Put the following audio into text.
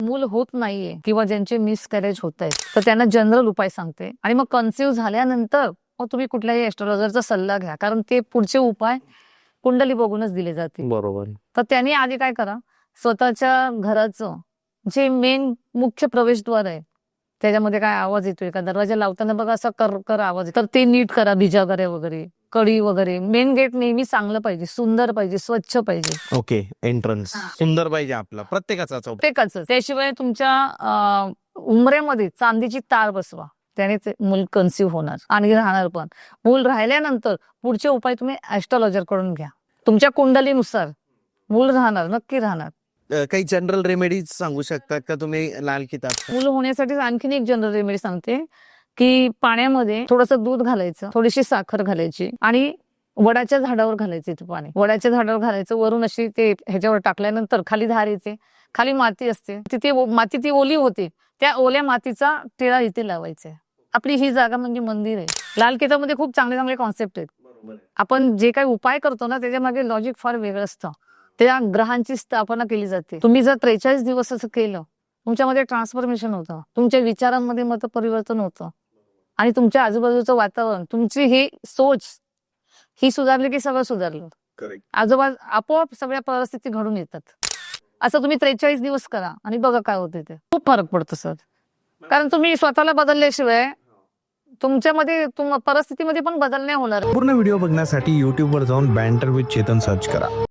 मूल होत नाहीये किंवा ज्यांचे मिसकॅरेज होत आहेत तर त्यांना जनरल उपाय सांगते आणि मग कन्सिव्ह झाल्यानंतर मग तुम्ही कुठल्याही एस्ट्रोलॉजरचा सल्ला घ्या, कारण ते पुढचे उपाय कुंडली बघूनच दिले जातील. बरोबर. तर त्यांनी आधी काय करा, स्वतःच्या घराचं जे मेन मुख्य प्रवेशद्वार आहे त्याच्यामध्ये काय आवाज येतोय का, दरवाजा लावताना बघा असा कर कर आवाज येतो, तर ते नीट करा. बिजागरे वगैरे, कडी वगैरे. मेन गेट नेहमी चांगलं पाहिजे, सुंदर पाहिजे, स्वच्छ पाहिजे. ओके. एंट्रन्स सुंदर पाहिजे आपला प्रत्येकाचा. प्रत्येकाचं. त्याशिवाय तुमच्या उमरेमध्ये चांदीची तार बसवा, त्यानेच मूल कन्सिव्ह होणार आणि राहणार पण. मूल राहिल्यानंतर पुढचे उपाय तुम्ही ऍस्ट्रोलॉजर कडून घ्या. तुमच्या कुंडलीनुसार मूल राहणार, नक्की राहणार. काही जनरल रेमेडीज सांगू शकतात का तुम्ही लाल किताब? मूल होण्यासाठी आणखीन एक जनरल रेमेडी सांगते की पाण्यामध्ये थोडंसं दूध घालायचं, थोडीशी साखर घालायची आणि वडाच्या झाडावर घालायचे ते पाणी. वडाच्या झाडावर घालायचं, वरून अशी ते ह्याच्यावर टाकल्यानंतर खाली धार येते, खाली माती असते, तिथे माती ती ओली होते, त्या ओल्या मातीचा टिळा इथे लावायचा. आपली ही जागा म्हणजे मंदिर आहे. लाल किताबमध्ये खूप चांगले चांगले कॉन्सेप्ट आहेत. आपण जे काही उपाय करतो ना त्याच्या मागे लॉजिक फार वेगळं असतं. त्या ग्रहांची स्थापना केली जाते. तुम्ही जर 43 दिवस असं केलं, तुमच्यामध्ये ट्रान्सफॉर्मेशन होतं, तुमच्या विचारांमध्ये मत परिवर्तन होतं आणि तुमच्या आजूबाजूचं वातावरण, तुमची ही सोच ही सुधारली की सगळं सुधारलं. आपोआप सगळ्या परिस्थिती घडून येतात. असं तुम्ही 43 दिवस करा आणि बघा काय होते. ते खूप फरक पडतो सर, कारण तुम्ही स्वतःला बदलल्याशिवाय तुमच्यामध्ये परिस्थितीमध्ये पण बदल नाही होणार. पूर्ण व्हिडिओ बघण्यासाठी YouTube वर जाऊन बँटर विथ चेतन सर्च करा.